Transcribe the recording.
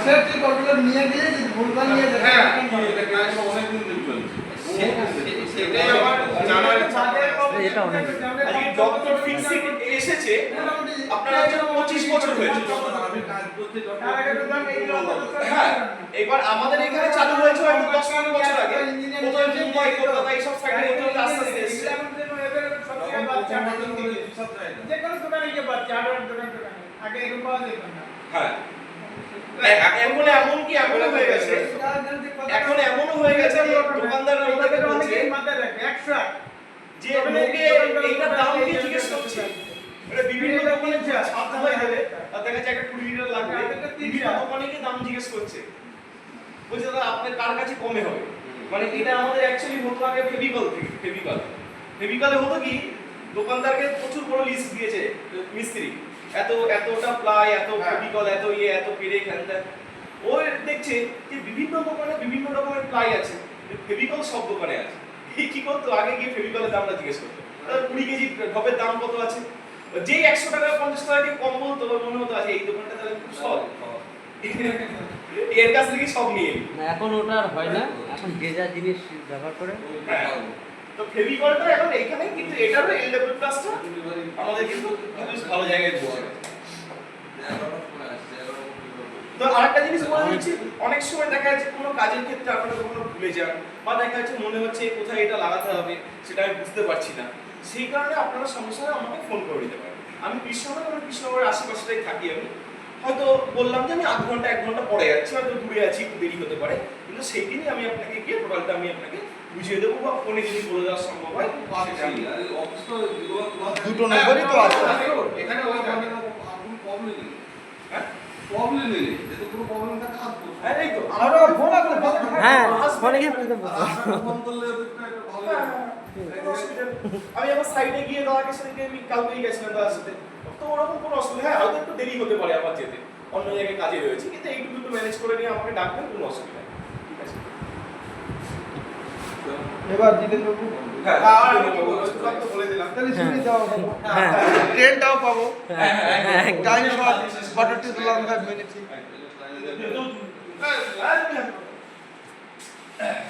সে তুই কতগুলো নিয়ে গিয়ে ভুলভাল নিয়ে যাবে। হ্যাঁ এটা ক্লাস অনেকদিন ধরে চলছে। সেটাই আমার জানার ইচ্ছা। এটা অনেক আজকে ডক্টর ফিক্সিং এসেছে আপনার হচ্ছে 25 বছর হয়েছে। আমি কাজ করতে তার আগে তো জান এই লোক হ্যাঁ এবার আমাদের এখানে চালু হয়েছে হয়তো 10-15 বছর আগে। প্রথমে মুম্বাই কলকাতা এই সব সাইডে হতে হতে আস্তে আস্তে এসেছে। যে কোনো দোকানে গিয়ে বাচ্চা হার্ডওয়্যার দোকানে আগে এরকম পাওয়া যেত না। হ্যাঁ এখন এমন কি এমন হয়ে গেছে এখন এমনও হয়ে গেছে দোকানদাররা আমাদেরকে বলছে মাথায় রাখে 100 যে লোকে এইটার দাম কি জিজ্ঞেস করছে। এটা বিভিন্ন দোকানে ছাপ ঢালাই দেবে আর দেখা যাচ্ছে একটা 20 লিটার লাগবে বিভিন্ন দোকানে গিয়ে দাম জিজ্ঞেস করছে। বলছে দাদা আপনার কার কাছে কমে হবে। মানে এটা আমাদের অ্যাকচুয়ালি হতো আগে ফেভিকল থেকে ফেভিকলে হতো কি দোকানদারকে প্রচুর বড় লিস্ট দিয়েছে মিস্ত্রি এতটা প্লাই এত ফেভিকল এত এত পেরে খেলতে ও দেখছে যে বিভিন্ন দোকানে বিভিন্ন রকমের প্লাই আছে ফেভিকল সব দোকানে আছে কি করতো আগে গিয়ে ফেভিকলের দামটা জিজ্ঞেস করতো 20 কেজি ঢপের দাম কত আছে যেই 100 টাকা 50 টাকা দিয়ে কম বলতো মনে হতো আছে এই দোকানটা তাহলে খুব সহজ এর কাছ থেকে সব নিয়ে না এখন ওটা আর হয় না এখন যে যা জিনিস ব্যবহার করে তো ফেভিকলটা এখন এইখানে কিন্তু এটারও এলডব্লিউ প্লাসটা আমাদের কিন্তু ভালো জায়গায় পৌঁছে তো আরেকটা জিনিস বলে দিচ্ছি অনেক সময় দেখা যাচ্ছে কোনো কাজের ক্ষেত্রে আপনারা কখনো ভুলে যান বা দেখা যাচ্ছে মনে হচ্ছে কোথায় এটা লাগাতে হবে সেটা আমি বুঝতে পারছি না সেই কারণে আপনারা সঙ্গে সঙ্গে আমাকে ফোন করে দিতে পারেন আমি কৃষ্ণনগরের আশেপাশেই থাকি আমি হয়তো বললাম যে আমি 1 ঘন্টা পরে যাচ্ছি হয়তো দূরে আছি একটু দেরি হতে পারে কিন্তু সেই দিনই আমি আপনাকে গিয়ে টোটালটা আমি আপনাকে বুঝিয়ে দেবো বা ফোনে যদি বলে দেওয়া সম্ভব হয় দুটো নম্বরই তো আছে এখানে ওই ধরনের কোনো প্রবলেম নেই হ্যাঁ প্রবলেম নেই যদি কোনো প্রবলেম থাকে আসবো হ্যাঁ এই তো আরো ফোন আসলে হ্যাঁ ফোনে গিয়ে বলতে ফোন করলে ওদেরটা একটু ভালো আমি আমার সাইডে গিয়ে দাদাকে সাথে আমি কালকেই গেছিলাম দাদার সাথে তো ওরকম কোনো অসুবিধা হ্যাঁ হয়তো একটু দেরি হতে পারে আমার যেতে অন্য জায়গায় কাজে রয়েছে কিন্তু এইটুকু একটু ম্যানেজ করে নিয়ে আমাকে ডাকবেন কোনো অসুবিধা নেই ঠিক আছে এবার জিতেন বাবু হ্যাঁ আর তো বলে দিলাম তাহলে শুনে যাওয়া পাবো হ্যাঁ ট্রেনটাও পাবো হ্যাঁ time short but it is long 5 minutes হ্যাঁ